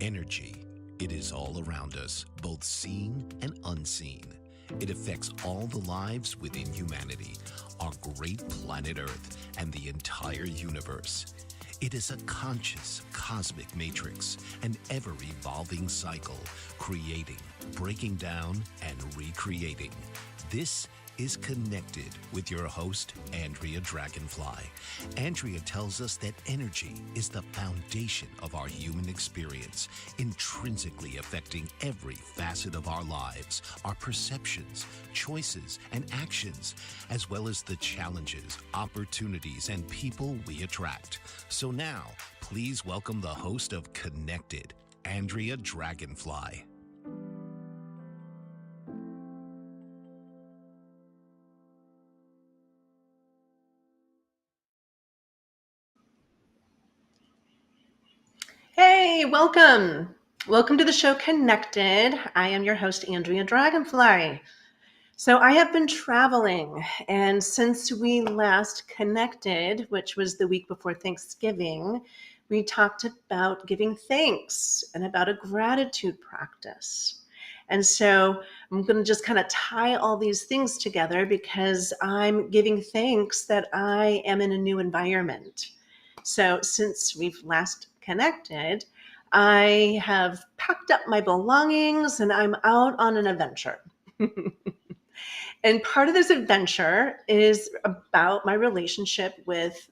Energy. It is all around us, both seen and unseen. It affects all the lives within humanity, our great planet Earth, and the entire universe. It is a conscious cosmic matrix, an ever-evolving cycle, creating, breaking down, and recreating. This is Connected with your host, Andrea Dragonfly. Andrea tells us that energy is the foundation of our human experience, intrinsically affecting every facet of our lives, our perceptions, choices, and actions, as well as the challenges, opportunities, and people we attract. So now, please welcome the host of Connected, Andrea Dragonfly. Hey, welcome. Welcome to the show Connected. I am your host, Andrea Dragonfly. So I have been traveling, and since we last connected, which was the week before Thanksgiving, we talked about giving thanks and about a gratitude practice. And so I'm going to just kind of tie all these things together because I'm giving thanks that I am in a new environment. So since we've last connected, I have packed up my belongings and I'm out on an adventure. And part of this adventure is about my relationship with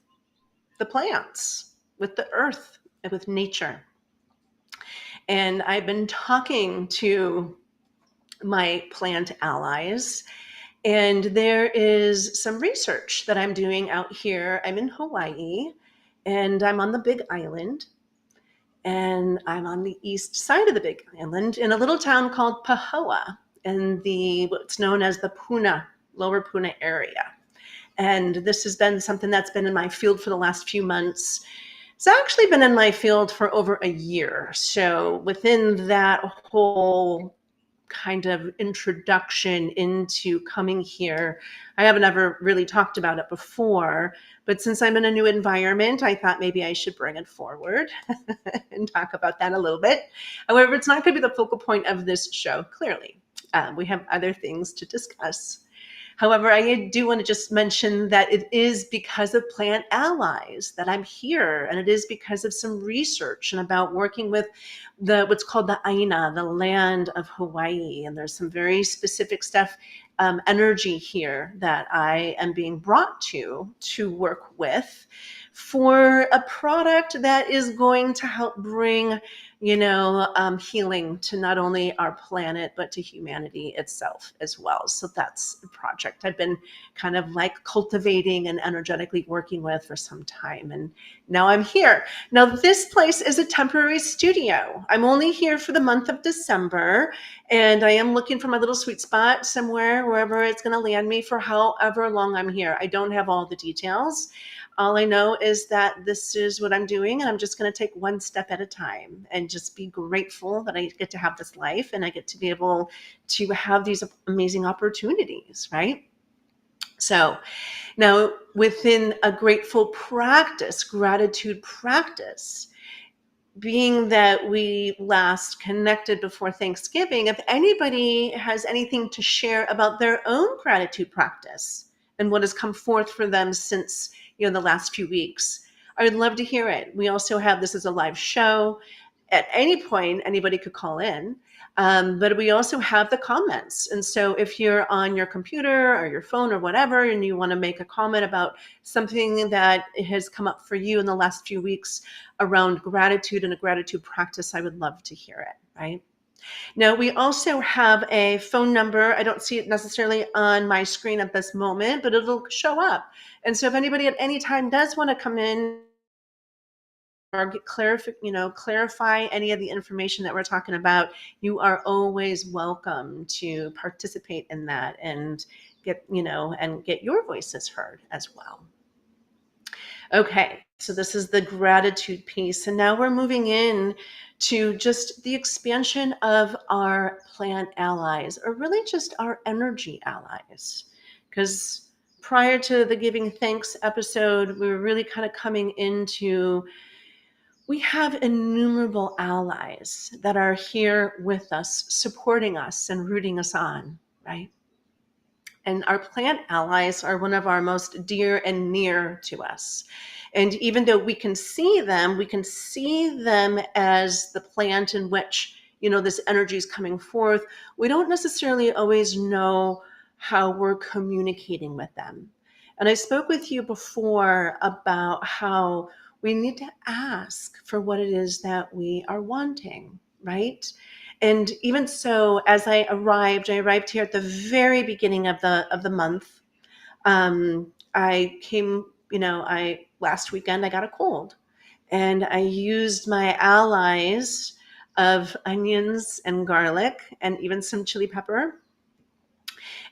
the plants, with the earth, and with nature. And I've been talking to my plant allies, and there is some research that I'm doing out here. I'm in Hawaii, and I'm on the Big Island, and I'm on the east side of the Big Island in a little town called Pahoa in the what's known as the Puna, Lower Puna area. And this has been something that's been in my field for the last few months. It's actually been in my field for over a year. So within that whole kind of introduction into coming here, I haven't ever really talked about it before, but since I'm in a new environment, I thought maybe I should bring it forward and talk about that a little bit. However, it's not going to be the focal point of this show, clearly. We have other things to discuss. However, I do want to just mention that it is because of plant allies that I'm here, and it is because of some research and about working with what's called the Aina, the land of Hawaii. And there's some very specific stuff, energy here that I am being brought to work with for a product that is going to help bring healing to not only our planet, but to humanity itself as well. So that's the project I've been kind of like cultivating and energetically working with for some time. And now I'm here. Now, this place is a temporary studio. I'm only here for the month of December, and I am looking for my little sweet spot somewhere, wherever it's going to land me for however long I'm here. I don't have all the details. All I know is that this is what I'm doing, and I'm just going to take one step at a time and just be grateful that I get to have this life and I get to be able to have these amazing opportunities, right? So now, within a grateful practice, gratitude practice, being that we last connected before Thanksgiving, if anybody has anything to share about their own gratitude practice and what has come forth for them since the last few weeks, I would love to hear it. We also have this as a live show. At any point, anybody could call in. But we also have the comments. And so if you're on your computer or your phone or whatever, and you want to make a comment about something that has come up for you in the last few weeks around gratitude and a gratitude practice, I would love to hear it, right? Now, we also have a phone number. I don't see it necessarily on my screen at this moment, but it'll show up. And so if anybody at any time does want to come in or get clarify any of the information that we're talking about, you are always welcome to participate in that and get your voices heard as well. Okay, so this is the gratitude piece, and now we're moving in to just the expansion of our plant allies, or really just our energy allies, because prior to the giving thanks episode, we were really kind of coming into we have innumerable allies that are here with us, supporting us and rooting us on, right? And our plant allies are one of our most dear and near to us. And even though we can see them as the plant in which, this energy is coming forth. We don't necessarily always know how we're communicating with them. And I spoke with you before about how we need to ask for what it is that we are wanting, right? And even so, as I arrived here at the very beginning of the month. I came, I last weekend I got a cold, and I used my allies of onions and garlic and even some chili pepper,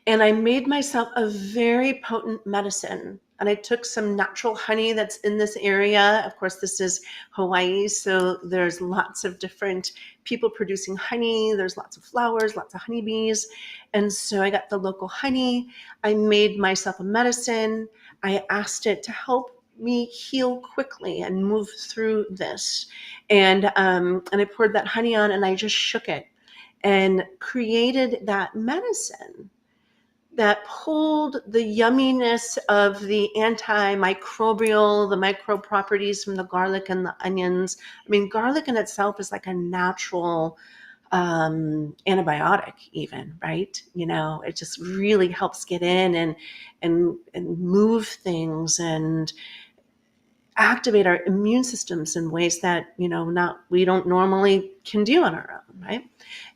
and I made myself a very potent medicine. And I took some natural honey that's in this area. Of course, this is Hawaii, so there's lots of different people producing honey. There's lots of flowers, lots of honeybees. And so I got the local honey. I made myself a medicine. I asked it to help me heal quickly and move through this. And I poured that honey on, and I just shook it and created that medicine that pulled the yumminess of the antimicrobial, the microbe properties from the garlic and the onions. I mean, garlic in itself is like a natural antibiotic, even, right? It just really helps get in and move things and activate our immune systems in ways that we don't normally can do on our own, right?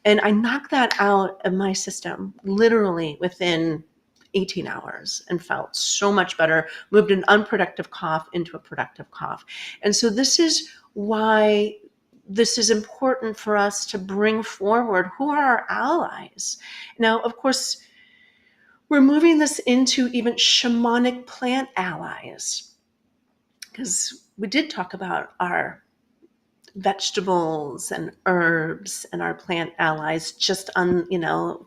And I knocked that out of my system literally within 18 hours and felt so much better, moved an unproductive cough into a productive cough. And so this is why this is important for us to bring forward who are our allies. Now, of course, we're moving this into even shamanic plant allies, because we did talk about our vegetables and herbs and our plant allies just on,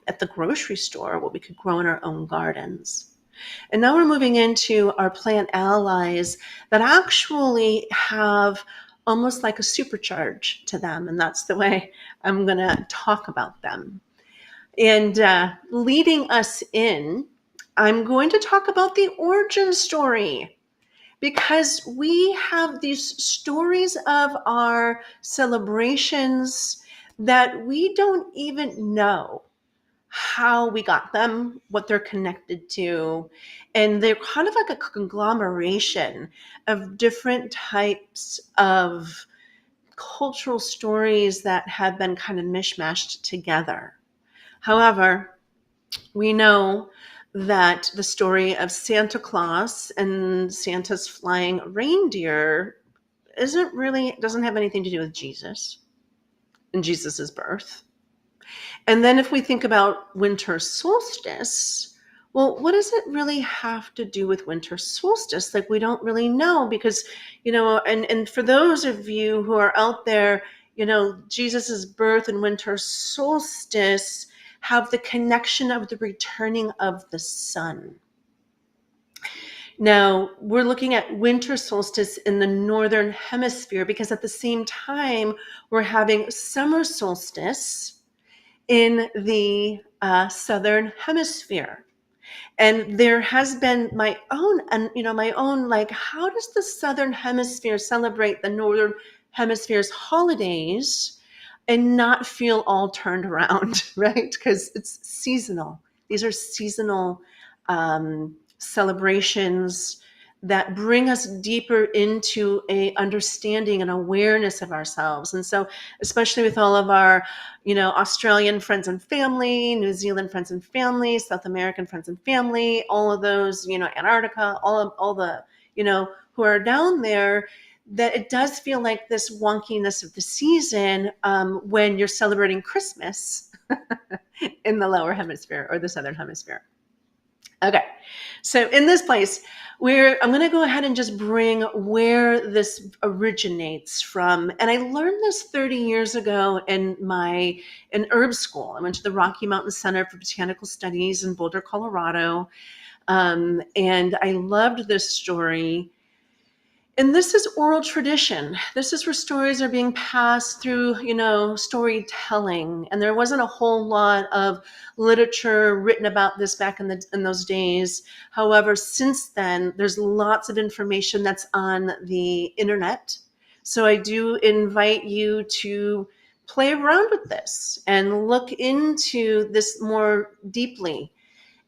at the grocery store, what we could grow in our own gardens. And now we're moving into our plant allies that actually have almost like a supercharge to them. And that's the way I'm going to talk about them. And leading us in, I'm going to talk about the origin story, because we have these stories of our celebrations that we don't even know how we got them, what they're connected to. And they're kind of like a conglomeration of different types of cultural stories that have been kind of mishmashed together. However, we know that the story of Santa Claus and Santa's flying reindeer doesn't have anything to do with Jesus and Jesus's birth. And then if we think about winter solstice, well, what does it really have to do with winter solstice? Like, we don't really know, because, and for those of you who are out there, Jesus's birth and winter solstice have the connection of the returning of the sun. Now, we're looking at winter solstice in the northern hemisphere, because at the same time, we're having summer solstice in the southern hemisphere. And there has been my own, like, how does the southern hemisphere celebrate the northern hemisphere's holidays and not feel all turned around, right? Because it's seasonal. These are seasonal celebrations that bring us deeper into a understanding and awareness of ourselves. And so, especially with all of our, Australian friends and family, New Zealand friends and family, South American friends and family, all of those, Antarctica, all the, who are down there, that it does feel like this wonkiness of the season when you're celebrating Christmas in the lower hemisphere or the southern hemisphere. Okay, so in this place, I'm going to go ahead and just bring where this originates from. And I learned this 30 years ago in herb school. I went to the Rocky Mountain Center for Botanical Studies in Boulder, Colorado. And I loved this story. And this is oral tradition. This is where stories are being passed through, storytelling. And there wasn't a whole lot of literature written about this back in those days. However, since then, there's lots of information that's on the internet. So I do invite you to play around with this and look into this more deeply.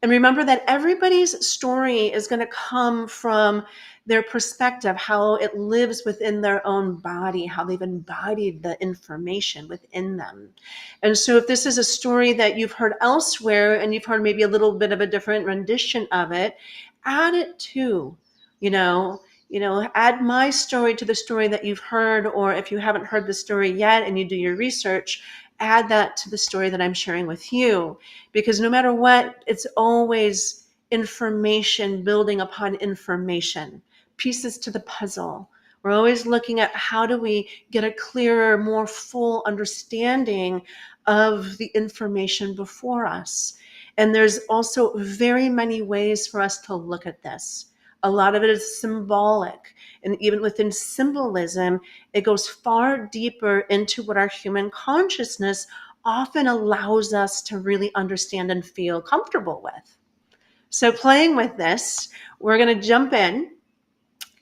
And remember that everybody's story is going to come from their perspective, how it lives within their own body, how they've embodied the information within them. And so, if this is a story that you've heard elsewhere and you've heard maybe a little bit of a different rendition of it, add it too. You know, add my story to the story that you've heard, or if you haven't heard the story yet and you do your research, add that to the story that I'm sharing with you. Because no matter what, it's always information building upon information, pieces to the puzzle. We're always looking at how do we get a clearer, more full understanding of the information before us. And there's also very many ways for us to look at this. A lot of it is symbolic. And even within symbolism, it goes far deeper into what our human consciousness often allows us to really understand and feel comfortable with. So, playing with this, we're going to jump in,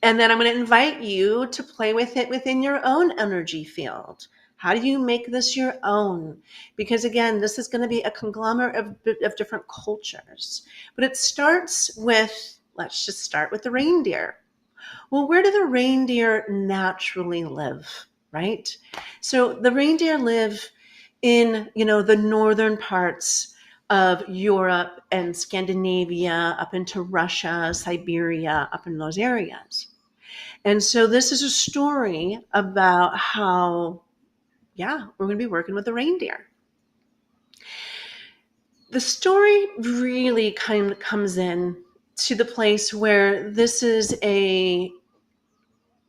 and then I'm going to invite you to play with it within your own energy field. How do you make this your own? Because again, this is going to be a conglomerate of different cultures. But it starts with, let's just start with the reindeer. Well, where do the reindeer naturally live, right? So the reindeer live in, the northern parts of Europe and Scandinavia, up into Russia, Siberia, up in those areas. And so this is a story about how, we're going to be working with the reindeer. The story really kind of comes in to the place where this is a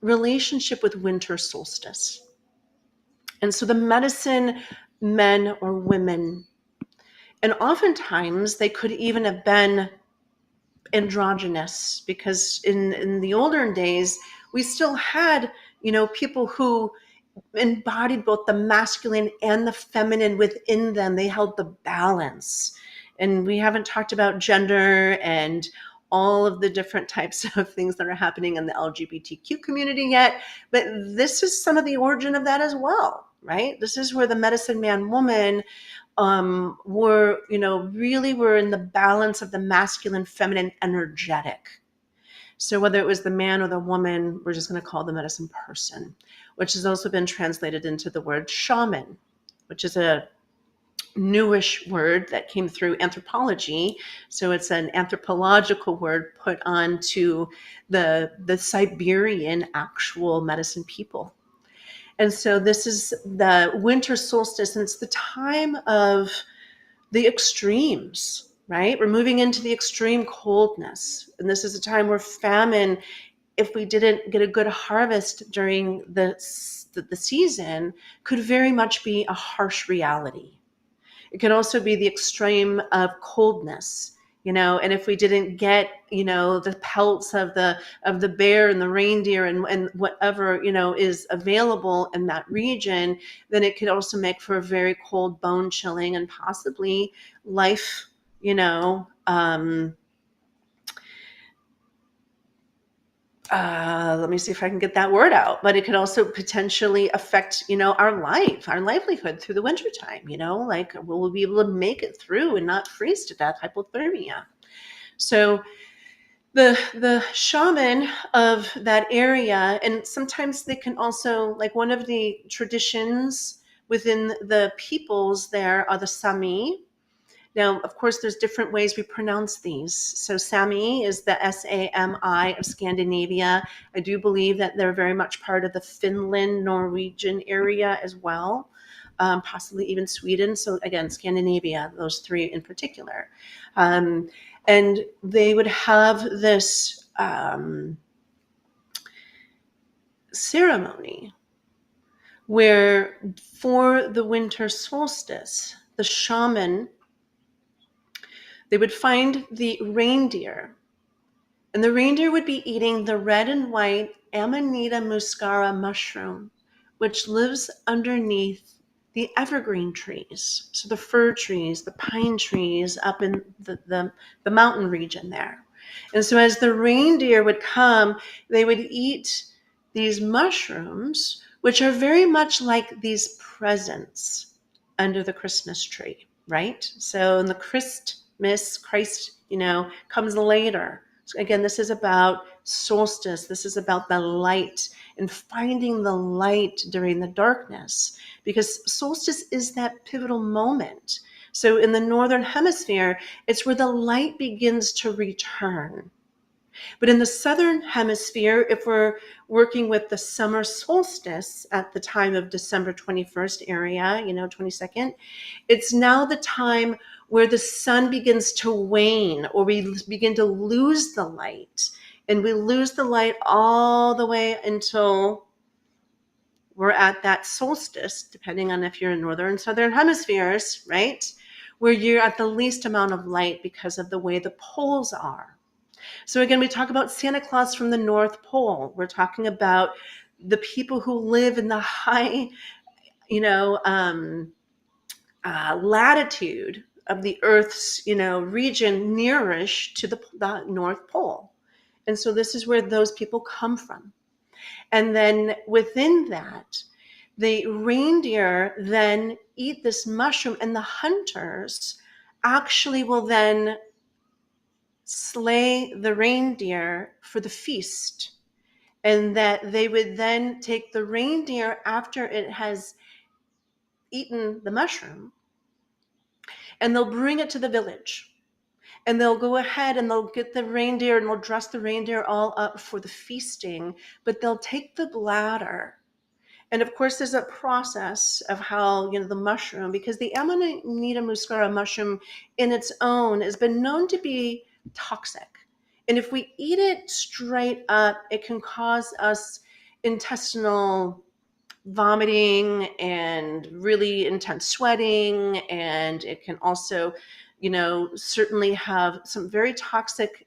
relationship with winter solstice. And so the medicine men or women, and oftentimes they could even have been androgynous, because in the older days, we still had, people who embodied both the masculine and the feminine within them. They held the balance. And we haven't talked about gender and all of the different types of things that are happening in the LGBTQ community yet, but this is some of the origin of that as well, right? This is where the medicine man woman were, really were in the balance of the masculine, feminine, energetic. So whether it was the man or the woman, we're just going to call the medicine person, which has also been translated into the word shaman, which is a newish word that came through anthropology. So it's an anthropological word put onto the Siberian actual medicine people. And so this is the winter solstice, and it's the time of the extremes, right? We're moving into the extreme coldness. And this is a time where famine, if we didn't get a good harvest during the season, could very much be a harsh reality. It could also be the extreme of coldness, and if we didn't get, the pelts of the bear and the reindeer and whatever, is available in that region, then it could also make for a very cold, bone chilling, and possibly life, let me see if I can get that word out, but it could also potentially affect, our livelihood through the wintertime, like will we be able to make it through and not freeze to death, hypothermia. So the shaman of that area, and sometimes they can also, like one of the traditions within the peoples there are the Sami. Now, of course, there's different ways we pronounce these. So Sami is the Sami of Scandinavia. I do believe that they're very much part of the Finland, Norwegian area as well, possibly even Sweden. So again, Scandinavia, those three in particular. And they would have this ceremony where for the winter solstice, the shaman, they would find the reindeer And the reindeer would be eating the red and white Amanita muscara mushroom, which lives underneath the evergreen trees. So the fir trees, the pine trees up in the mountain region there. And so as the reindeer would come, they would eat these mushrooms, which are very much like these presents under the Christmas tree, right? So in the Christ, comes later. So again, this is about solstice. This is about the light and finding the light during the darkness, because solstice is that pivotal moment. So in the northern hemisphere, it's where the light begins to return. But in the southern hemisphere, if we're working with the summer solstice at the time of December 21st area, 22nd, it's now the time where the sun begins to wane, or we begin to lose the light. And we lose the light all the way until we're at that solstice, depending on if you're in northern and southern hemispheres, right? Where you're at the least amount of light because of the way the poles are. So again, we talk about Santa Claus from the North Pole. We're talking about the people who live in the high, latitude of the Earth's, region nearest to the North Pole. And so this is where those people come from. And then within that, the reindeer then eat this mushroom, and the hunters actually will then slay the reindeer for the feast. And that they would then take the reindeer after it has eaten the mushroom, and they'll bring it to the village. And they'll go ahead and they'll get the reindeer and they'll dress the reindeer all up for the feasting, but they'll take the bladder. And of course, there's a process of how, the mushroom, because the Amanita muscara mushroom in its own has been known to be toxic. And if we eat it straight up, it can cause us intestinal vomiting and really intense sweating. And it can also, certainly have some very toxic,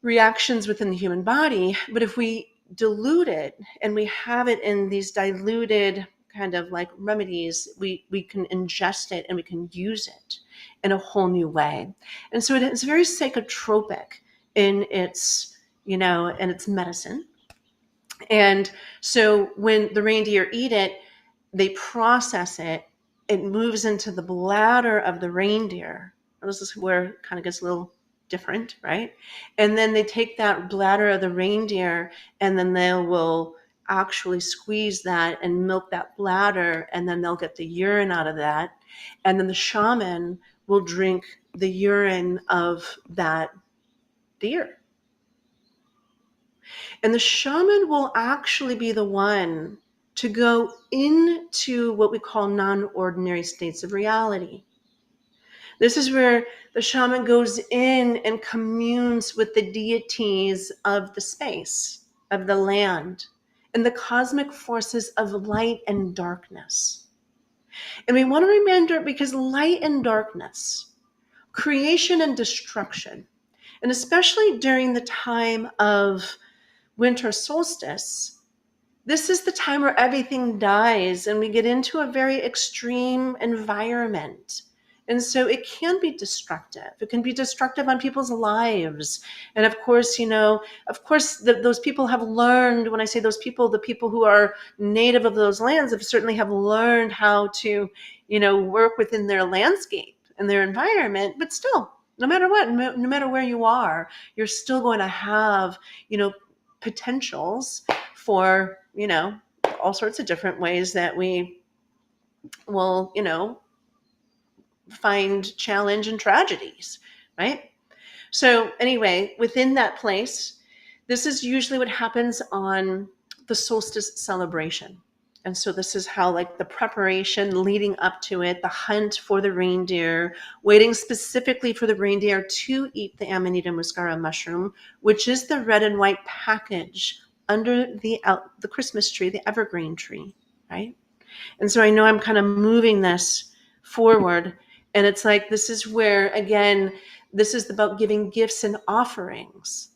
reactions within the human body. But if we dilute it and we have it in these diluted kind of like remedies, we can ingest it and we can use it in a whole new way. And so it's very psychotropic in its, in its medicine. And so when the reindeer eat it, they process it, it moves into the bladder of the reindeer. This is where it kind of gets a little different, right? And then they take that bladder of the reindeer and then they will actually squeeze that and milk that bladder, and then they'll get the urine out of that. And then the shaman will drink the urine of that deer. And the shaman will actually be the one to go into what we call non-ordinary states of reality. This is where the shaman goes in and communes with the deities of the space, of the land, and the cosmic forces of light and darkness. And we want to remember, because light and darkness, creation and destruction, and especially during the time of winter solstice, this is the time where everything dies and we get into a very extreme environment. And so it can be destructive. It can be destructive on people's lives. And of course, those people have learned, when I say those people, the people who are native of those lands certainly have learned how to, work within their landscape and their environment. But still, no matter what, no matter where you are, you're still going to have, potentials for, all sorts of different ways that we will, find challenge and tragedies, right? So anyway, within that place, this is usually what happens on the solstice celebration. And so this is how, like, the preparation leading up to it, the hunt for the reindeer, waiting specifically for the reindeer to eat the Amanita muscara mushroom, which is the red and white package under the Christmas tree, the evergreen tree, right? And so I know I'm kind of moving this forward, and it's like, this is where, again, This is about giving gifts and offerings.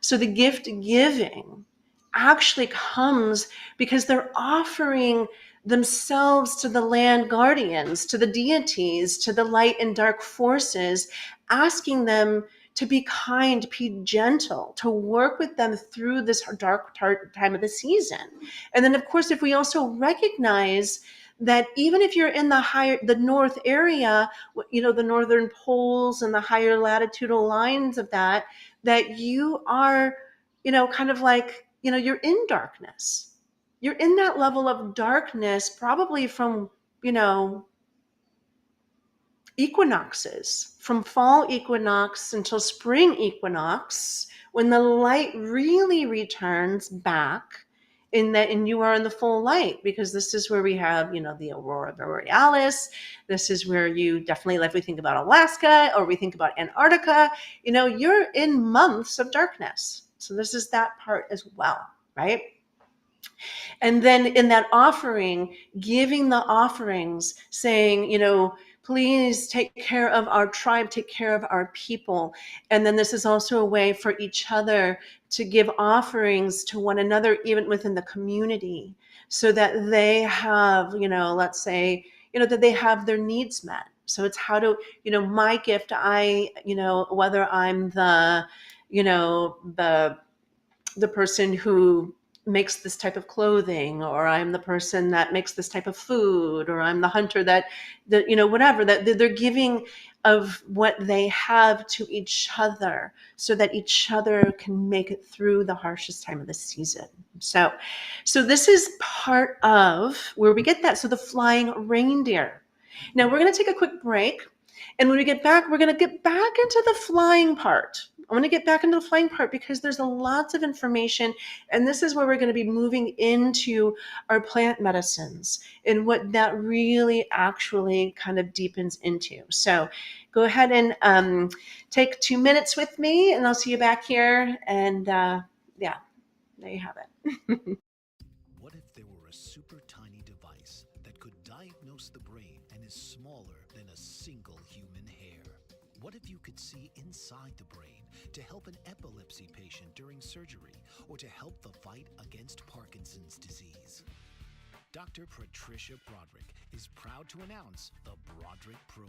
So the gift giving actually comes because they're offering themselves to the land guardians, to the deities, to the light and dark forces, asking them to be kind, be gentle, to work with them through this dark time of the season. And then, of course, if we also recognize that even if you're in the north area, the northern poles and the higher latitudinal lines of that you are, kind of like, you're in darkness. You're in that level of darkness, probably from, equinoxes, from fall equinox until spring equinox, when the light really returns back and you are in the full light, because this is where we have, the aurora borealis. This is where you definitely, like we think about Alaska or we think about Antarctica, you're in months of darkness. So this is that part as well, right? And then in that offering, giving the offerings, saying, please take care of our tribe, take care of our people. And then this is also a way for each other to give offerings to one another, even within the community, so that they have, let's say, that they have their needs met. So it's how to, my gift, whether I'm the person who makes this type of clothing, or I'm the person that makes this type of food, or I'm the hunter that whatever, that they're giving of what they have to each other, so that each other can make it through the harshest time of the season. So this is part of where we get that. So the flying reindeer. Now we're going to take a quick break. And when we get back, we're going to get back into the flying part. I want to get back into the flying part because there's a lots of information. And this is where we're going to be moving into our plant medicines and what that really actually kind of deepens into. So go ahead and take 2 minutes with me, and I'll see you back here. And yeah, there you have it. What if there were a super tiny device that could diagnose the brain and is smaller than a single human hair? What if you could see inside the brain to help an epilepsy patient during surgery, or to help the fight against Parkinson's disease? Dr. Patricia Broderick is proud to announce the Broderick Probe,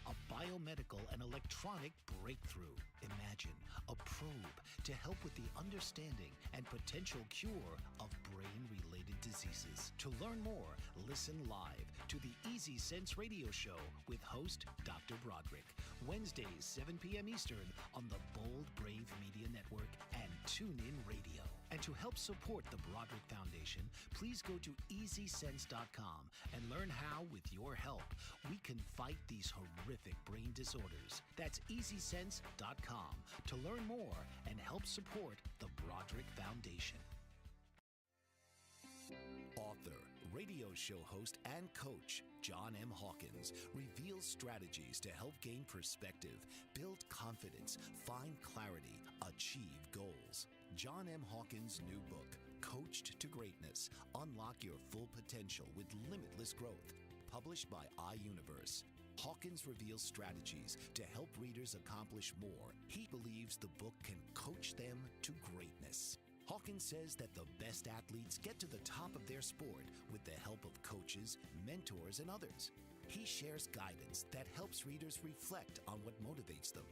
a biomedical and electronic breakthrough. Imagine a probe to help with the understanding and potential cure of brain-related diseases. To learn more, listen live to the Easy Sense radio show with host Dr. Broderick, Wednesdays 7 p.m. Eastern on the Bold Brave Media Network and TuneIn Radio. And to help support the Broderick Foundation, please go to EasySense.com and learn how, with your help, we can fight these horrific brain disorders. That's EasySense.com to learn more and help support the Broderick Foundation. Author, radio show host, and coach John M. Hawkins reveals strategies to help gain perspective, build confidence, find clarity, achieve goals. John M. Hawkins' new book, Coached to Greatness, Unlock Your Full Potential with Limitless Growth, published by iUniverse. Hawkins reveals strategies to help readers accomplish more. He believes the book can coach them to greatness. Hawkins says that the best athletes get to the top of their sport with the help of coaches, mentors, and others. He shares guidance that helps readers reflect on what motivates them.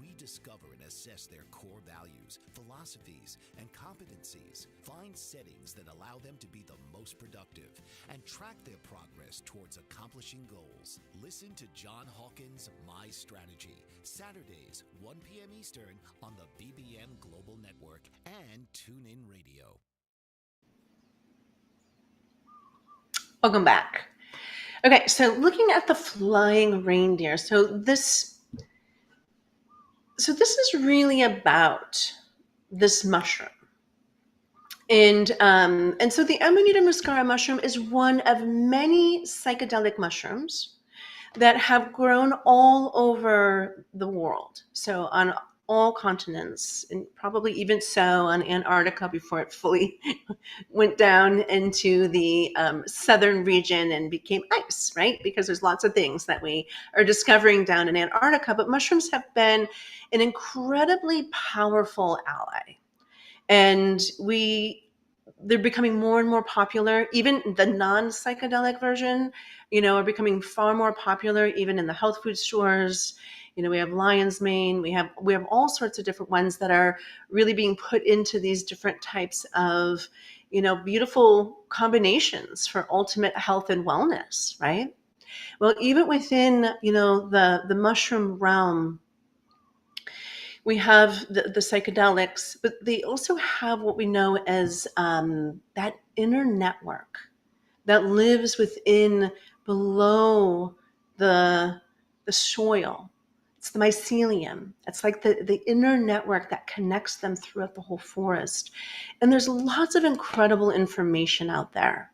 Rediscover and assess their core values, philosophies, and competencies. Find settings that allow them to be the most productive and track their progress towards accomplishing goals. Listen to John Hawkins' My Strategy, Saturdays, 1 p.m. Eastern on the BBM Global Network and TuneIn Radio. Welcome back. Okay, so looking at the flying reindeer. So this is really about this mushroom. And so the Amanita muscaria mushroom is one of many psychedelic mushrooms that have grown all over the world. So on all continents, and probably even so on Antarctica before it fully went down into the southern region and became ice, right? Because there's lots of things that we are discovering down in Antarctica, but mushrooms have been an incredibly powerful ally. And they're becoming more and more popular. Even the non-psychedelic version, are becoming far more popular, even in the health food stores. We have lion's mane. We have all sorts of different ones that are really being put into these different types of, beautiful combinations for ultimate health and wellness, right? Well, even within, the mushroom realm, we have the psychedelics, but they also have what we know as that inner network that lives within, below the the soil. It's the mycelium. It's like the inner network that connects them throughout the whole forest. And there's lots of incredible information out there.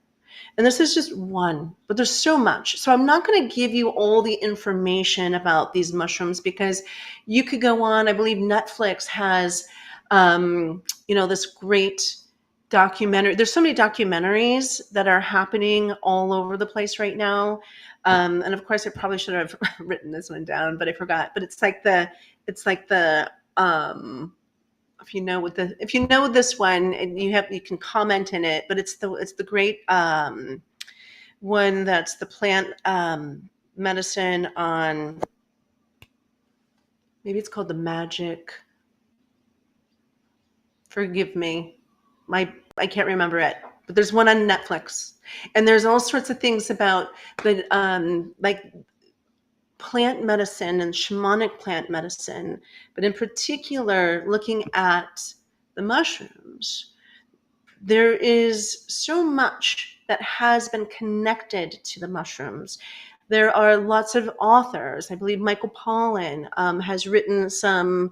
And this is just one, but there's so much. So I'm not going to give you all the information about these mushrooms, because you could go on. I believe Netflix has, this great documentary. There's so many documentaries that are happening all over the place right now. And of course, I probably should have written this one down, but I forgot. But it's like the if you know this one, and you can comment in it, but it's the great one that's the plant medicine on, maybe it's called the magic, forgive me, I can't remember it, but there's one on Netflix, and there's all sorts of things about the like plant medicine and shamanic plant medicine, but in particular looking at the mushrooms. There is so much that has been connected to the mushrooms. There are lots of authors. I believe Michael Pollan has written some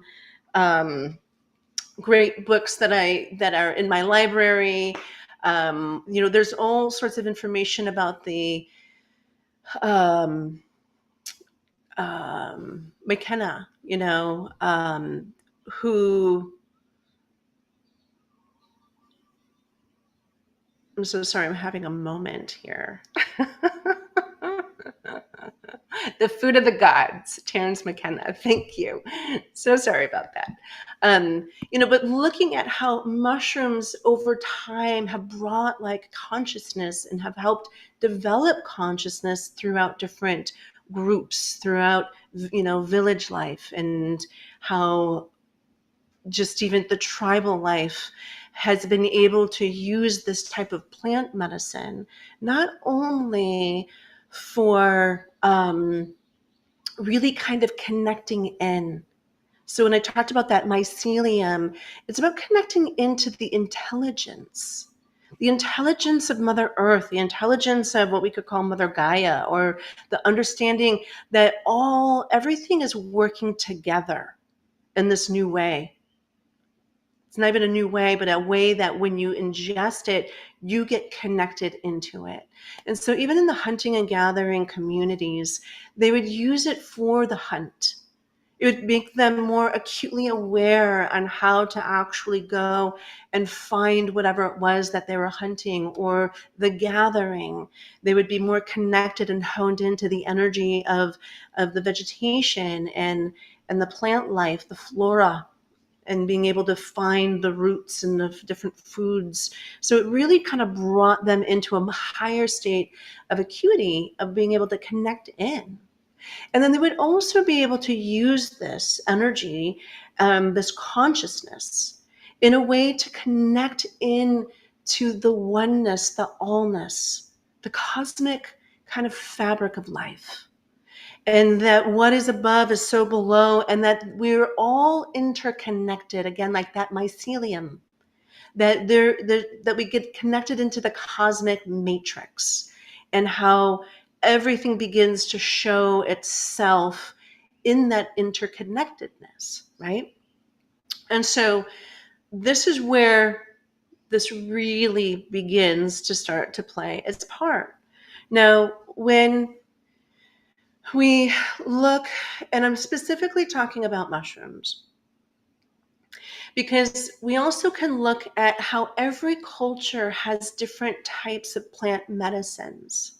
um, great books that are in my library. There's all sorts of information about the um, McKenna, who, I'm so sorry, I'm having a moment here. The Food of the Gods, Terence McKenna. Thank you. So sorry about that. But looking at how mushrooms over time have brought like consciousness and have helped develop consciousness throughout different groups, throughout, village life, and how just even the tribal life has been able to use this type of plant medicine, not only for really kind of connecting in. So when I talked about that mycelium, it's about connecting into the intelligence of Mother Earth, the intelligence of what we could call Mother Gaia, or the understanding that everything is working together in this new way. It's not even a new way, but a way that when you ingest it, you get connected into it. And so even in the hunting and gathering communities, they would use it for the hunt. It would make them more acutely aware on how to actually go and find whatever it was that they were hunting, or the gathering. They would be more connected and honed into the energy of the vegetation and the plant life, the flora, and being able to find the roots and the different foods. So it really kind of brought them into a higher state of acuity, of being able to connect in. And then they would also be able to use this energy, this consciousness, in a way to connect in to the oneness, the allness, the cosmic kind of fabric of life. And that what is above is so below, and that we're all interconnected, again, like that mycelium, that we get connected into the cosmic matrix, and how everything begins to show itself in that interconnectedness, right? And so this is where this really begins to start to play its part. Now, when we look, and I'm specifically talking about mushrooms, because we also can look at how every culture has different types of plant medicines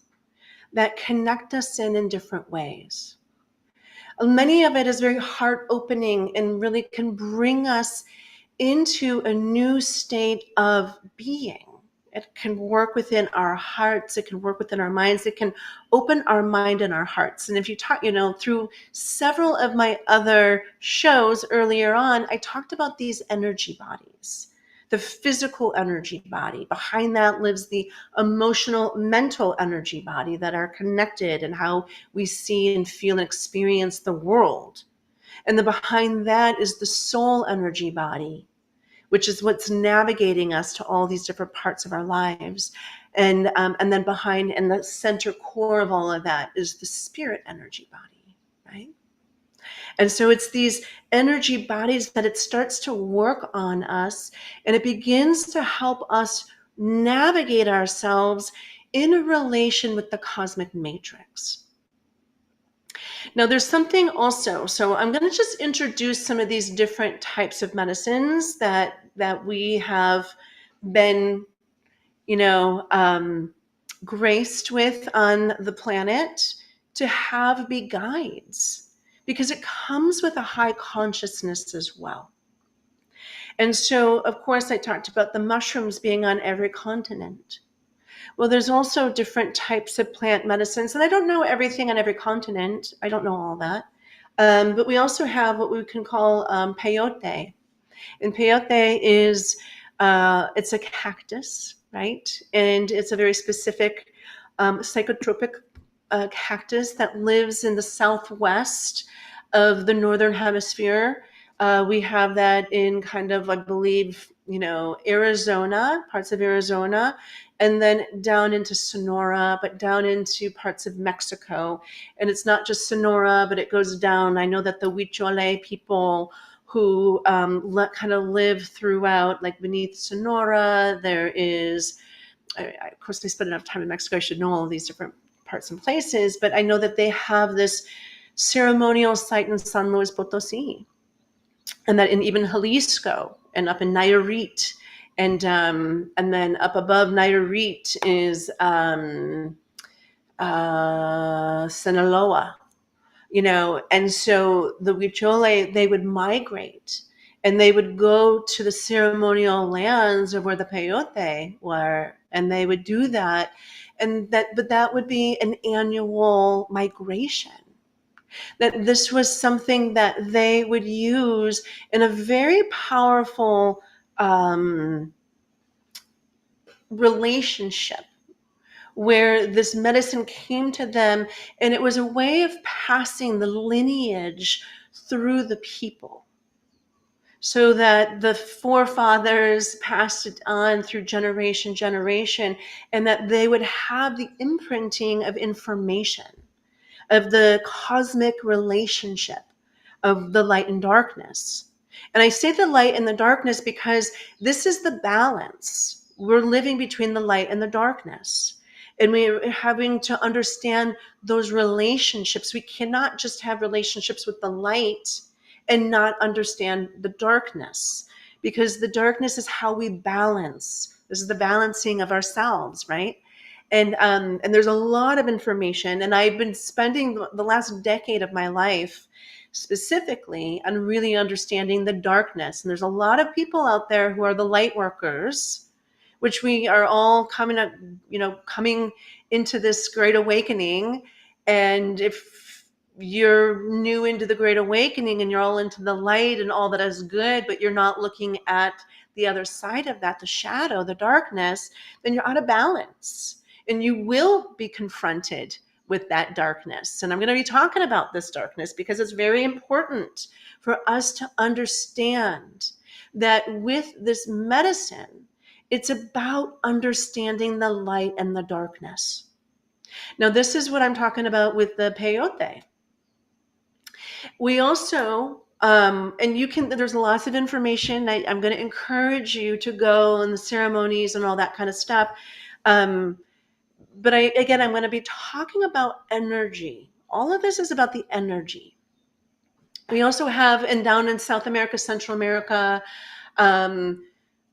that connect us in different ways. Many of it is very heart opening and really can bring us into a new state of being. It can work within our hearts. It can work within our minds. It can open our mind and our hearts. And if you talk, through several of my other shows earlier on, I talked about these energy bodies, the physical energy body. Behind that lives the emotional, mental energy body that are connected and how we see and feel and experience the world. And then behind that is the soul energy body, which is what's navigating us to all these different parts of our lives. And then behind, and the center core of all of that is the spirit energy body, right? And so it's these energy bodies that it starts to work on us, and it begins to help us navigate ourselves in a relation with the cosmic matrix. Now, there's something also. So I'm going to just introduce some of these different types of medicines that we have been, graced with on the planet to have be guides, because it comes with a high consciousness as well. And so, of course, I talked about the mushrooms being on every continent. Well, there's also different types of plant medicines, and I don't know everything on every continent. I don't know all that. But we also have what we can call peyote. And peyote is, it's a cactus, right? And it's a very specific psychotropic cactus that lives in the southwest of the northern hemisphere. We have that in kind of, I believe, Arizona, parts of Arizona, and then down into Sonora, but down into parts of Mexico. And it's not just Sonora, but it goes down. I know that the Huichole people who kind of live throughout, like beneath Sonora, there is, of course, I spent enough time in Mexico, I should know all of these different parts and places, but I know that they have this ceremonial site in San Luis Potosi, and that in even Jalisco and up in Nayarit, and then up above Nayarit is Sinaloa, and so the Huichole, they would migrate and they would go to the ceremonial lands of where the peyote were, and they would do that. But that would be an annual migration. That this was something that they would use in a very powerful relationship, where this medicine came to them, and it was a way of passing the lineage through the people, so that the forefathers passed it on through generation, and that they would have the imprinting of information of the cosmic relationship of the light and darkness. And I say the light and the darkness because this is the balance. We're living between the light and the darkness. And we're having to understand those relationships. We cannot just have relationships with the light and not understand the darkness, because the darkness is how we balance. This is the balancing of ourselves, right? And there's a lot of information. And I've been spending the last decade of my life specifically on really understanding the darkness. And there's a lot of people out there who are the light workers, which we are all coming into this great awakening. And if you're new into the great awakening and you're all into the light and all that is good, but you're not looking at the other side of that, the shadow, the darkness, then you're out of balance. And you will be confronted with that darkness. And I'm going to be talking about this darkness because it's very important for us to understand that with this medicine, it's about understanding the light and the darkness. Now, this is what I'm talking about with the peyote. We also, there's lots of information. I'm going to encourage you to go in the ceremonies and all that kind of stuff. But I'm going to be talking about energy. All of this is about the energy. We also have, and down in South America, Central America, Um,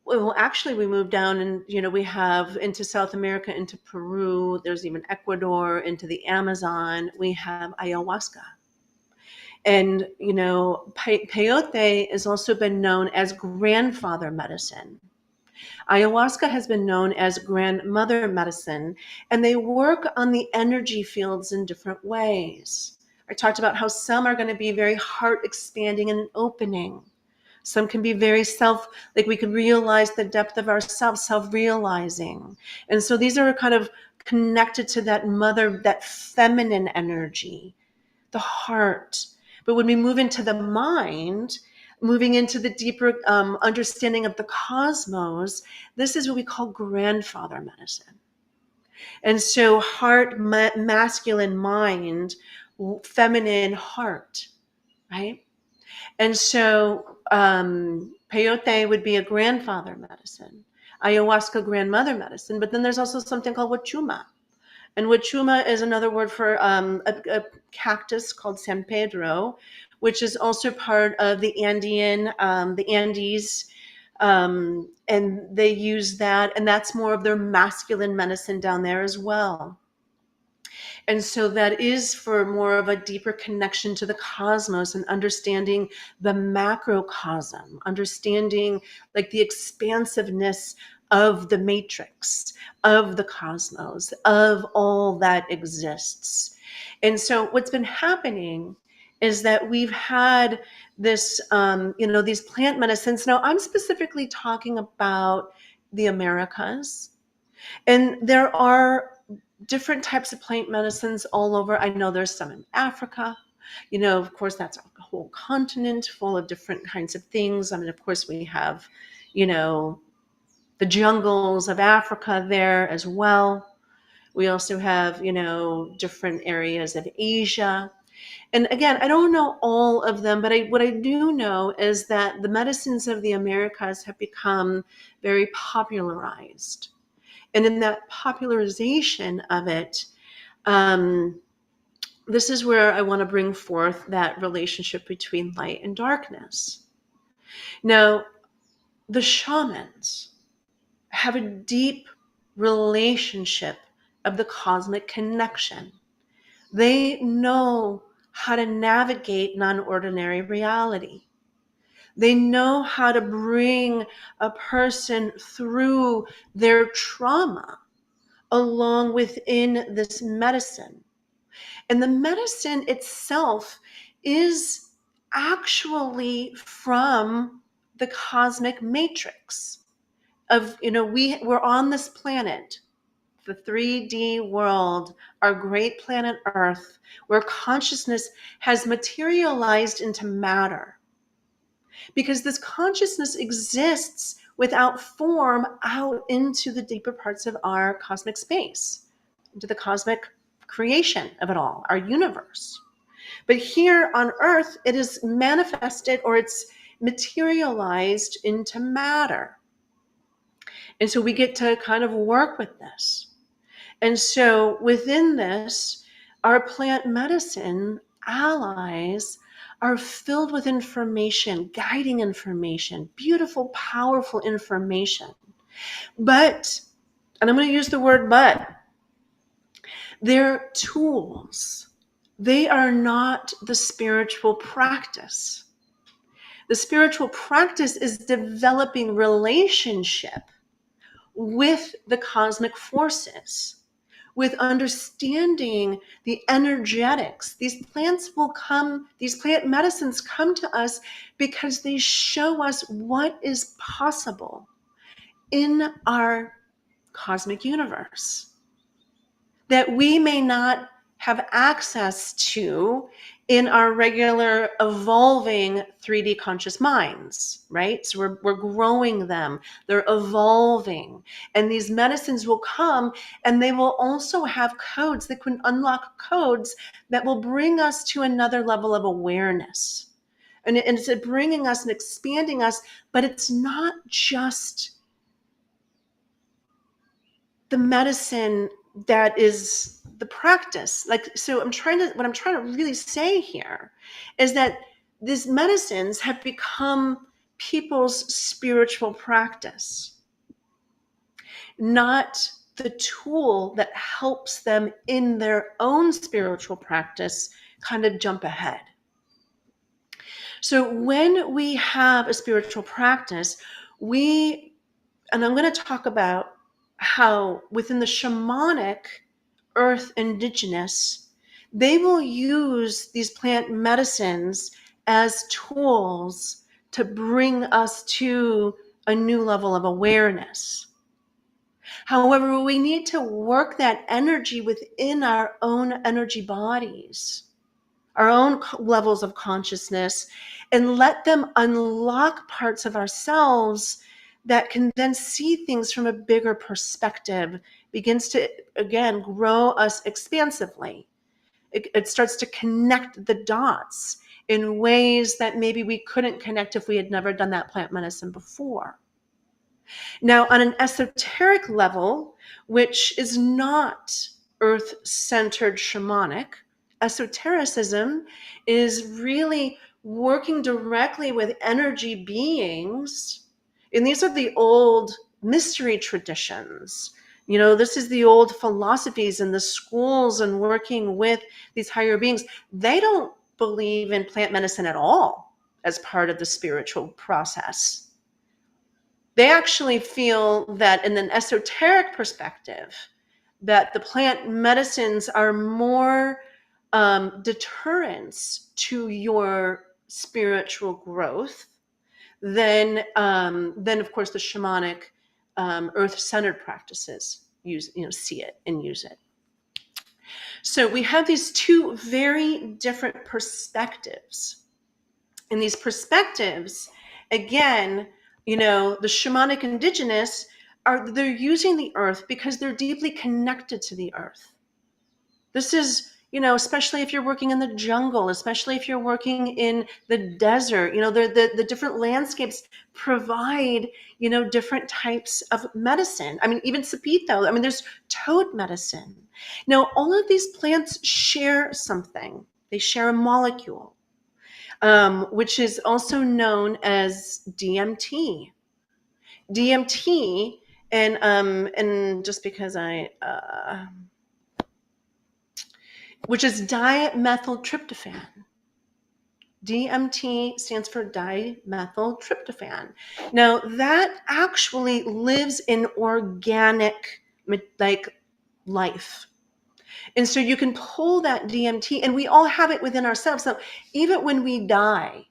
well, actually, we moved down and, we have into South America, into Peru. There's even Ecuador, into the Amazon. We have ayahuasca. And, peyote has also been known as grandfather medicine. Ayahuasca has been known as grandmother medicine, and they work on the energy fields in different ways. I talked about how some are going to be very heart expanding and opening. Some can be very like we can realize the depth of ourselves, self-realizing. And so these are kind of connected to that mother, that feminine energy, the heart. But when we move into the mind, moving into the deeper understanding of the cosmos, this is what we call grandfather medicine. And so heart, masculine mind, feminine heart, right? And so peyote would be a grandfather medicine, ayahuasca grandmother medicine, but then there's also something called wachuma. And wachuma is another word for a cactus called San Pedro, which is also part of the the Andes, and they use that, and that's more of their masculine medicine down there as well. And so that is for more of a deeper connection to the cosmos and understanding the macrocosm, understanding like the expansiveness of the matrix, of the cosmos, of all that exists. And so what's been happening is that we've had this, these plant medicines. Now, I'm specifically talking about the Americas. And there are different types of plant medicines all over. I know there's some in Africa. Of course, that's a whole continent full of different kinds of things. I mean, of course, we have, the jungles of Africa there as well. We also have, different areas of Asia. And again, I don't know all of them, but what I do know is that the medicines of the Americas have become very popularized. And in that popularization of it, this is where I want to bring forth that relationship between light and darkness. Now, the shamans have a deep relationship of the cosmic connection. They know how to navigate non-ordinary reality. They know how to bring a person through their trauma along within this medicine. And the medicine itself is actually from the cosmic matrix of, we're on this planet, the 3D world, our great planet Earth, where consciousness has materialized into matter. Because this consciousness exists without form out into the deeper parts of our cosmic space, into the cosmic creation of it all, our universe. But here on Earth, it is manifested, or it's materialized into matter. And so we get to kind of work with this. And so within this, our plant medicine allies are filled with information, guiding information, beautiful, powerful information. But, and I'm going to use the word but, they're tools. They are not the spiritual practice. The spiritual practice is developing relationship with the cosmic forces, with understanding the energetics. These plant medicines come to us because they show us what is possible in our cosmic universe that we may not have access to in our regular evolving 3D conscious minds, right? So we're growing them, they're evolving. And these medicines will come and they will also have codes that can unlock codes that will bring us to another level of awareness. And it's bringing us and expanding us, but it's not just the medicine that is the practice. So what I'm trying to really say here is that these medicines have become people's spiritual practice, not the tool that helps them in their own spiritual practice kind of jump ahead. So when we have a spiritual practice, and I'm going to talk about how within the shamanic earth indigenous, they will use these plant medicines as tools to bring us to a new level of awareness. However, we need to work that energy within our own energy bodies, our own levels of consciousness, and let them unlock parts of ourselves that can then see things from a bigger perspective, begins to, again, grow us expansively. It starts to connect the dots in ways that maybe we couldn't connect if we had never done that plant medicine before. Now, on an esoteric level, which is not earth-centered shamanic, esotericism is really working directly with energy beings. And these are the old mystery traditions. This is the old philosophies and the schools and working with these higher beings. They don't believe in plant medicine at all as part of the spiritual process. They actually feel that in an esoteric perspective, that the plant medicines are more deterrents to your spiritual growth than of course the shamanic earth-centered practices see it and use it. So we have these two very different perspectives. And these perspectives, again, the shamanic indigenous they're using the earth because they're deeply connected to the earth. This is, especially if you're working in the jungle, especially if you're working in the desert, the different landscapes provide, different types of medicine. I mean, even sapito, there's toad medicine. Now, all of these plants share something. They share a molecule, which is also known as DMT. DMT, and just because which is dimethyltryptophan. DMT stands for dimethyltryptophan. Now, that actually lives in organic, life. And so you can pull that DMT, and we all have it within ourselves. So even when we die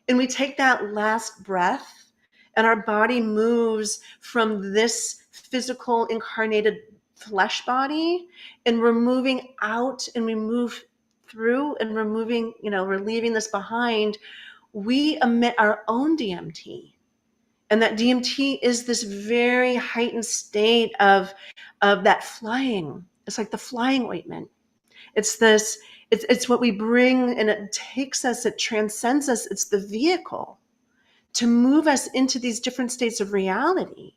and we take that last breath, and our body moves from this physical incarnated flesh body, and we're moving out and we move through and we're leaving this behind, we emit our own DMT. And that DMT is this very heightened state of that flying. It's like the flying ointment. It's what we bring, and it takes us, it transcends us. It's the vehicle to move us into these different states of reality.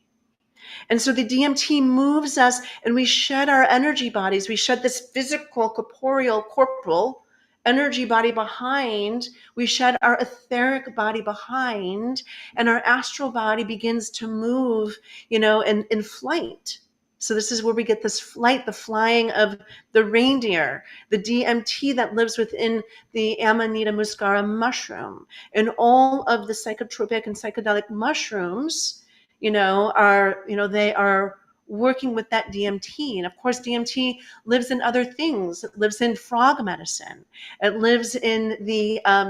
And so the DMT moves us, and we shed our energy bodies. We shed this physical, corporal energy body behind. We shed our etheric body behind, and our astral body begins to move, in flight. So this is where we get this flight, the flying of the reindeer, the DMT that lives within the Amanita muscaria mushroom, and all of the psychotropic and psychedelic mushrooms, they are working with that DMT. And of course, DMT lives in other things. It lives in frog medicine. It lives in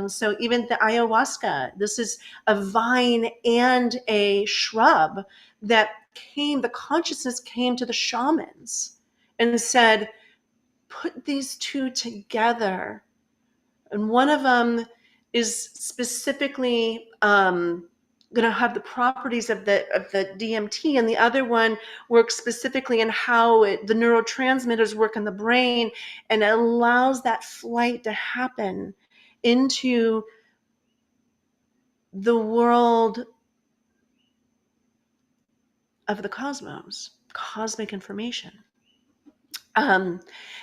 so even the ayahuasca, this is a vine and a shrub that the consciousness came to the shamans and said, put these two together. And one of them is specifically going to have the properties of the DMT, and the other one works specifically in how the neurotransmitters work in the brain, and it allows that flight to happen into the world of the cosmos, cosmic information. Um,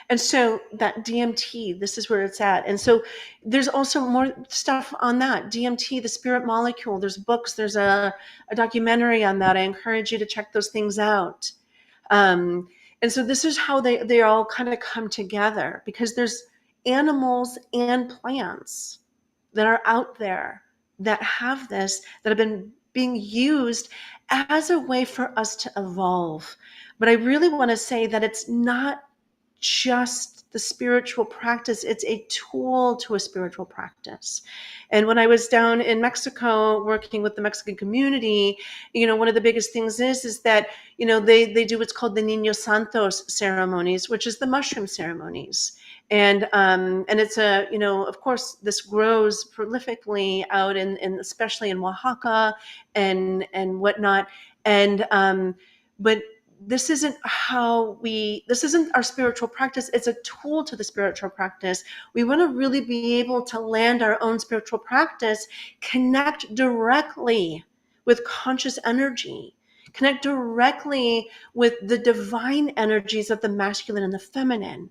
and so that DMT, this is where it's at. And so there's also more stuff on that. DMT, the spirit molecule, there's books, there's a documentary on that. I encourage you to check those things out. Um, and so this is how they all kind of come together, because there's animals and plants that are out there that have this, that have been being used as a way for us to evolve. But I really want to say that it's not just the spiritual practice, it's a tool to a spiritual practice. And when I was down in Mexico working with the Mexican community, one of the biggest things is that they do what's called the Niños Santos ceremonies, which is the mushroom ceremonies. And it's of course this grows prolifically out in especially in Oaxaca and whatnot. But this isn't our spiritual practice. It's a tool to the spiritual practice. We want to really be able to land our own spiritual practice, connect directly with conscious energy, connect directly with the divine energies of the masculine and the feminine,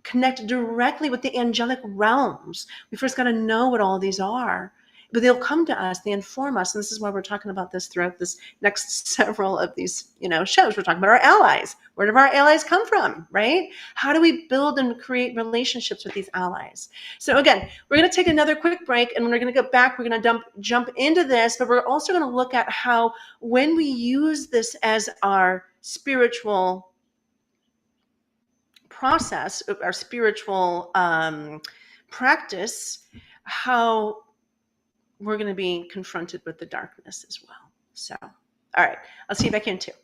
connect directly with the angelic realms. We first got to know what all these are. But they'll come to us, they inform us. And this is why we're talking about this throughout this next several of these, shows. We're talking about our allies. Where do our allies come from, right? How do we build and create relationships with these allies? So again, we're going to take another quick break, and when we're going to go back, we're going to jump into this, but we're also going to look at how when we use this as our spiritual process, our spiritual practice, how we're going to be confronted with the darkness as well. So, all right, I'll see you back in too.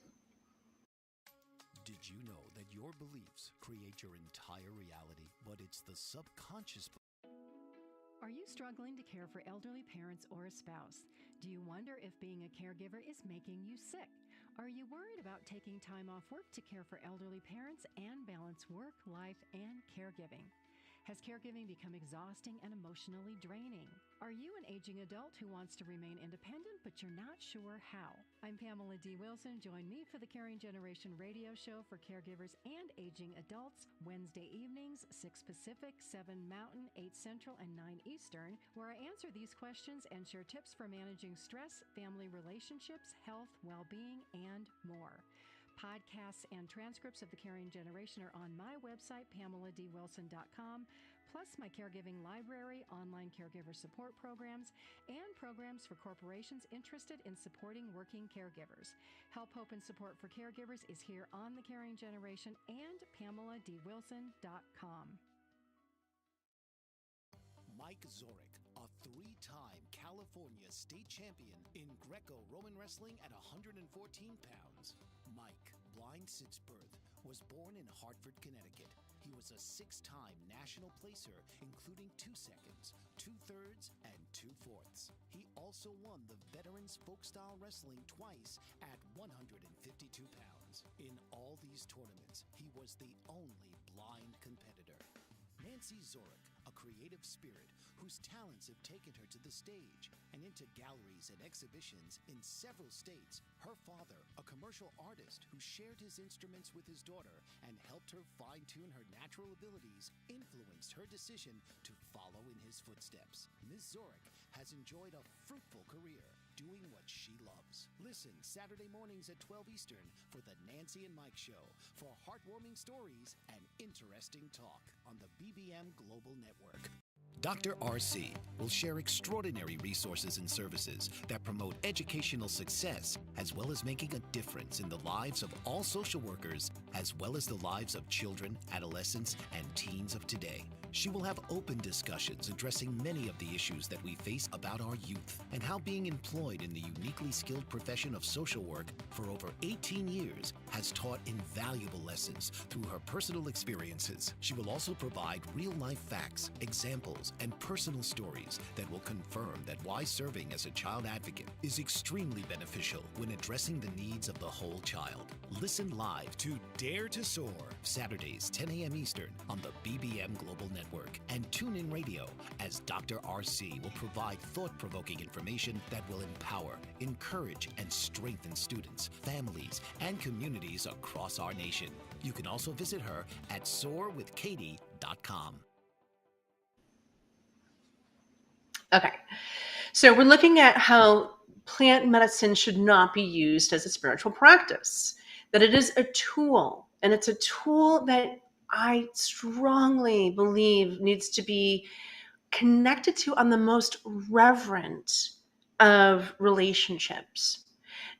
Did you know that your beliefs create your entire reality, but it's the subconscious? Are you struggling to care for elderly parents or a spouse? Do you wonder if being a caregiver is making you sick? Are you worried about taking time off work to care for elderly parents and balance work, life, and caregiving? Has caregiving become exhausting and emotionally draining? Are you an aging adult who wants to remain independent, but you're not sure how? I'm Pamela D. Wilson. Join me for the Caring Generation radio show for caregivers and aging adults, Wednesday evenings, 6 Pacific, 7 Mountain, 8 Central, and 9 Eastern, where I answer these questions and share tips for managing stress, family relationships, health, well-being, and more. Podcasts and transcripts of the Caring Generation are on my website, PamelaDWilson.com, plus my caregiving library, online caregiver support programs, and programs for corporations interested in supporting working caregivers. Help, hope, and support for caregivers is here on the Caring Generation and PamelaDWilson.com. Mike Zorek, a 3-time California state champion in Greco-Roman wrestling at 114 pounds. Mike, blind since birth, was born in Hartford, Connecticut. He was a 6-time national placer, including 2 seconds, 2 thirds, and 2 fourths. He also won the Veterans Folk-Style Wrestling twice at 152 pounds. In all these tournaments, he was the only blind competitor. Nancy Zorek, a creative spirit whose talents have taken her to the stage and into galleries and exhibitions in several states. Her father, a commercial artist who shared his instruments with his daughter and helped her fine-tune her natural abilities, influenced her decision to follow in his footsteps. Ms. Zorek has enjoyed a fruitful career doing what she loves. Listen Saturday mornings at 12 Eastern for the Nancy and Mike Show for heartwarming stories and interesting talk on the BBM Global Network. Dr. RC will share extraordinary resources and services that promote educational success, as well as making a difference in the lives of all social workers, as well as the lives of children, adolescents, and teens of today. She will have open discussions addressing many of the issues that we face about our youth and how being employed in the uniquely skilled profession of social work for over 18 years has taught invaluable lessons through her personal experiences. She will also provide real-life facts, examples, and personal stories that will confirm that why serving as a child advocate is extremely beneficial when addressing the needs of the whole child. Listen live to Dare to Soar, Saturdays 10 a.m. Eastern on the BBM Global Network, and tune in radio as Dr. RC will provide thought-provoking information that will empower, encourage, and strengthen students, families, and communities across our nation. You can also visit her at soarwithkatie.com. Okay. So we're looking at how plant medicine should not be used as a spiritual practice, that it is a tool, and it's a tool that I strongly believe needs to be connected to on the most reverent of relationships.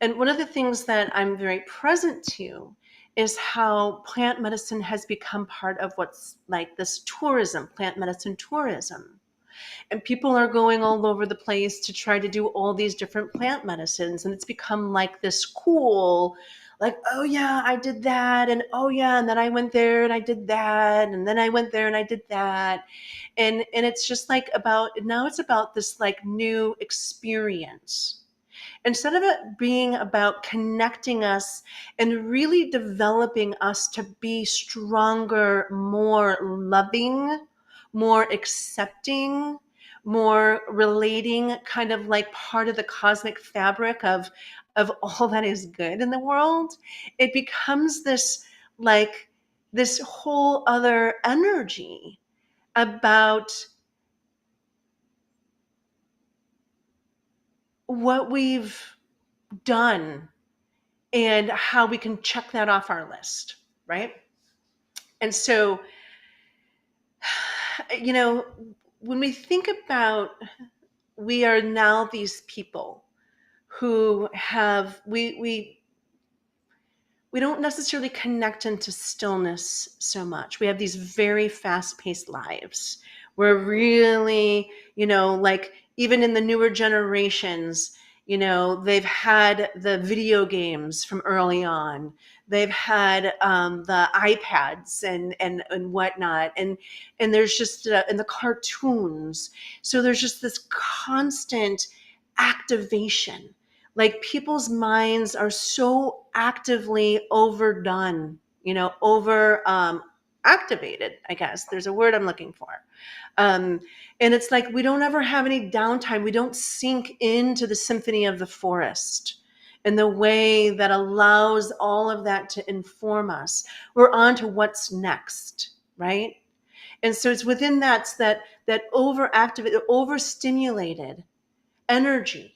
And one of the things that I'm very present to is how plant medicine has become part of what's like this tourism, plant medicine tourism. And people are going all over the place to try to do all these different plant medicines. And it's become like this cool, like, oh yeah, I did that. And oh yeah, and then I went there and I did that. And then I went there and I did that. And it's just like about, now it's about this like new experience. Instead of it being about connecting us and really developing us to be stronger, more loving, more accepting, more relating, kind of like part of the cosmic fabric of all that is good in the world, it becomes this like this whole other energy about what we've done and how we can check that off our list, right? And so, you know, when we think about, we are now these people who have, we don't necessarily connect into stillness so much. We have these very fast-paced lives. We're really, like even in the newer generations, they've had the video games from early on. They've had the iPads and whatnot, and there's just and the cartoons. So there's just this constant activation. Like people's minds are so actively overdone, over activated, I guess. There's a word I'm looking for. And it's like we don't ever have any downtime. We don't sink into the symphony of the forest in the way that allows all of that to inform us. We're on to what's next, right? And so it's within that overactivated, overstimulated energy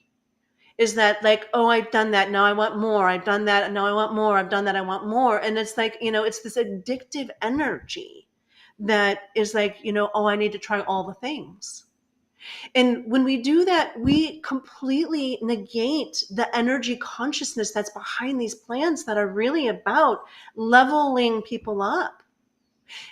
is that like, oh, I've done that, now I want more. I've done that, now I want more. I've done that, I want more. And it's like, it's this addictive energy that is like, oh, I need to try all the things. And when we do that, we completely negate the energy consciousness that's behind these plans that are really about leveling people up.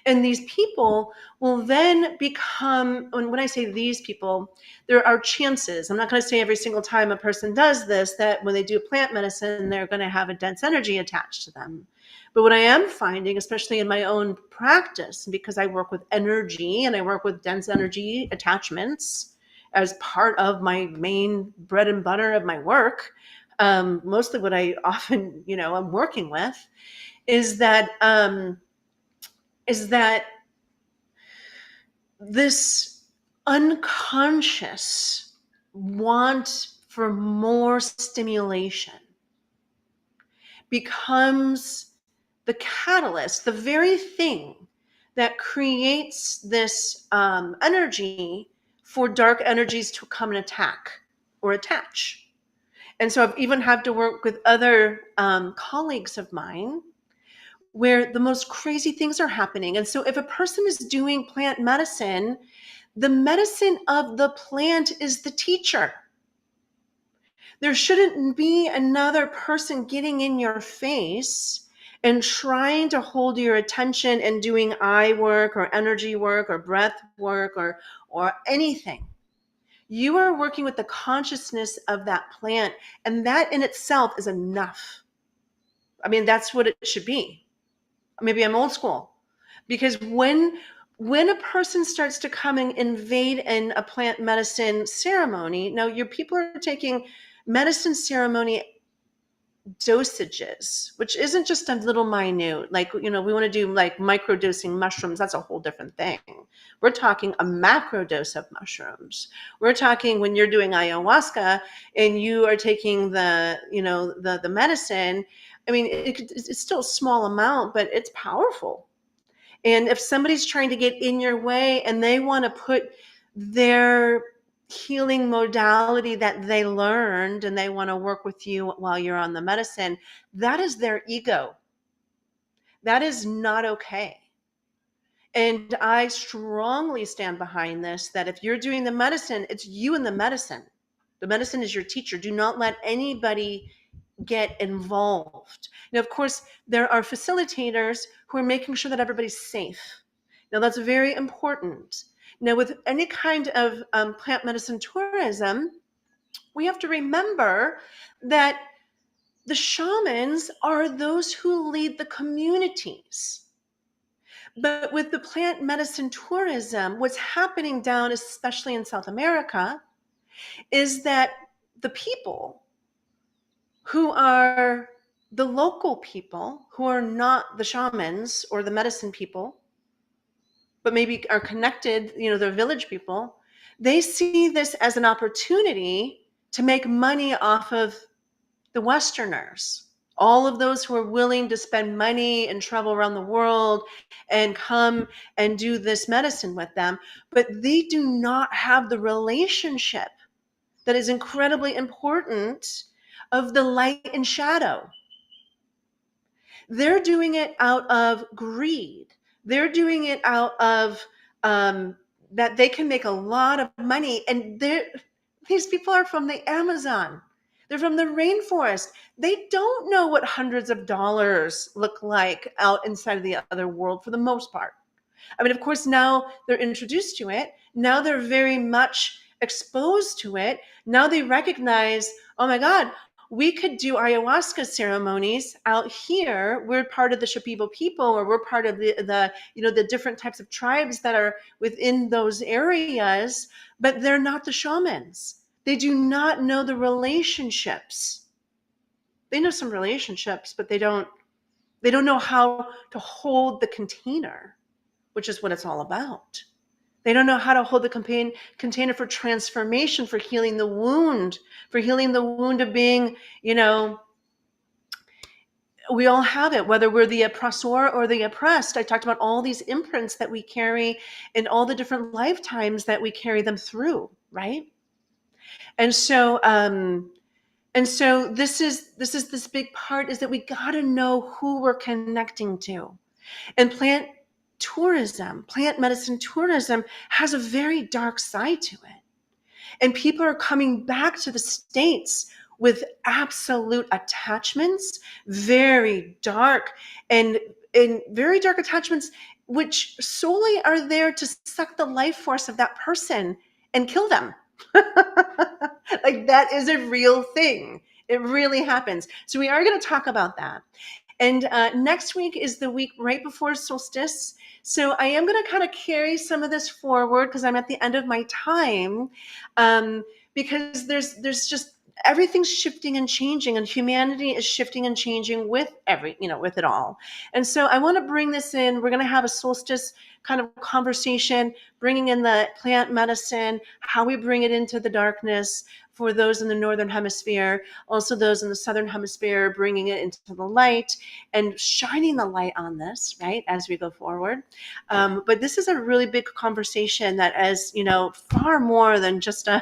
And these people will then become, and when I say these people, there are chances. I'm not going to say every single time a person does this, that when they do plant medicine, they're going to have a dense energy attached to them. But what I am finding, especially in my own practice, because I work with energy and I work with dense energy attachments as part of my main bread and butter of my work, mostly what I often, I'm working with, is that this unconscious want for more stimulation becomes the catalyst, the very thing that creates this energy for dark energies to come and attack or attach. And so I've even had to work with other colleagues of mine where the most crazy things are happening. And so if a person is doing plant medicine, the medicine of the plant is the teacher. There shouldn't be another person getting in your face and trying to hold your attention and doing eye work or energy work or breath work or anything. You are working with the consciousness of that plant, and that in itself is enough. I mean, that's what it should be. Maybe I'm old school, because when a person starts to come and invade in a plant medicine ceremony, now your people are taking medicine ceremony dosages, which isn't just a little minute, like, we want to do like micro dosing mushrooms. That's a whole different thing. We're talking a macro dose of mushrooms. We're talking when you're doing ayahuasca and you are taking the medicine. I mean, it's still a small amount, but it's powerful. And if somebody's trying to get in your way and they want to put their healing modality that they learned and they want to work with you while you're on the medicine, that is their ego. That is not okay. And I strongly stand behind this, that if you're doing the medicine, it's you and the medicine. The medicine is your teacher. Do not let anybody get involved. Now, of course, there are facilitators who are making sure that everybody's safe. Now, that's very important. Now, with any kind of plant medicine tourism, we have to remember that the shamans are those who lead the communities. But with the plant medicine tourism, what's happening down, especially in South America, is that the people who are the local people, who are not the shamans or the medicine people, but maybe are connected, the village people, they see this as an opportunity to make money off of the Westerners. All of those who are willing to spend money and travel around the world and come and do this medicine with them, but they do not have the relationship that is incredibly important of the light and shadow. They're doing it out of greed. They're doing it out of that they can make a lot of money. And these people are from the Amazon. They're from the rainforest. They don't know what hundreds of dollars look like out inside of the other world for the most part. I mean, of course, now they're introduced to it. Now they're very much exposed to it. Now they recognize, oh my God, we could do ayahuasca ceremonies out here. We're part of the Shipibo people, or we're part of the different types of tribes that are within those areas, but they're not the shamans. They do not know the relationships. They know some relationships, but they don't know how to hold the container, which is what it's all about. They don't know how to hold the container for transformation, for healing the wound, of being, we all have it, whether we're the oppressor or the oppressed. I talked about all these imprints that we carry and all the different lifetimes that we carry them through, right? And so, this is this big part, is that we got to know who we're connecting to. And plant medicine tourism has a very dark side to it. And people are coming back to the States with absolute attachments, very dark and very dark attachments, which solely are there to suck the life force of that person and kill them. Like, that is a real thing. It really happens. So we are going to talk about that. And next week is the week right before solstice. So I am going to kind of carry some of this forward because I'm at the end of my time, because there's just everything's shifting and changing, and humanity is shifting and changing with with it all. And so I want to bring this in. We're going to have a solstice kind of conversation, bringing in the plant medicine, how we bring it into the darkness for those in the northern hemisphere, also those in the southern hemisphere, bringing it into the light and shining the light on this, right, as we go forward. But this is a really big conversation that is, far more than just an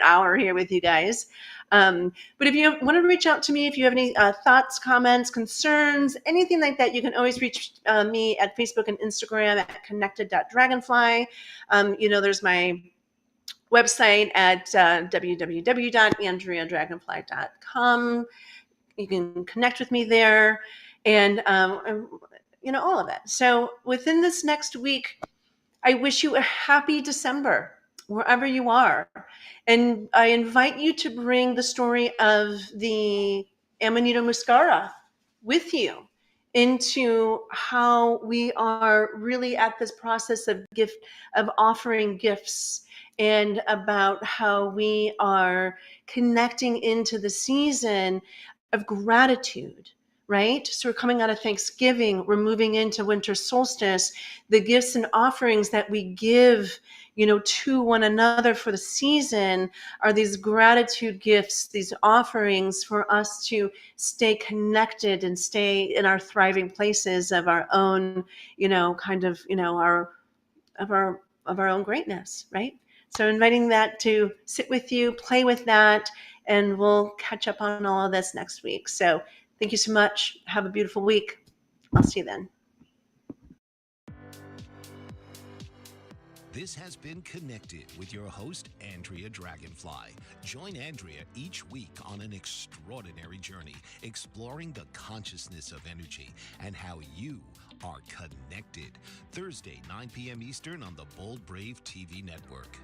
hour here with you guys. But if you want to reach out to me, if you have any thoughts, comments, concerns, anything like that, you can always reach me at Facebook and Instagram at connected.dragonfly. There's my website at www.andreadragonfly.com. You can connect with me there, and all of it. So within this next week, I wish you a happy December wherever you are. And I invite you to bring the story of the Amanita muscara with you into how we are really at this process of offering gifts, and about how we are connecting into the season of gratitude, right? So we're coming out of Thanksgiving, we're moving into winter solstice. The gifts and offerings that we give, to one another for the season are these gratitude gifts, these offerings for us to stay connected and stay in our thriving places of our own, our own greatness, right? So inviting that to sit with you, play with that, and we'll catch up on all of this next week. So thank you so much. Have a beautiful week. I'll see you then. This has been Connected with your host, Andrea Dragonfly. Join Andrea each week on an extraordinary journey, exploring the consciousness of energy and how you are connected. Thursday, 9 p.m. Eastern on the Bold Brave TV network.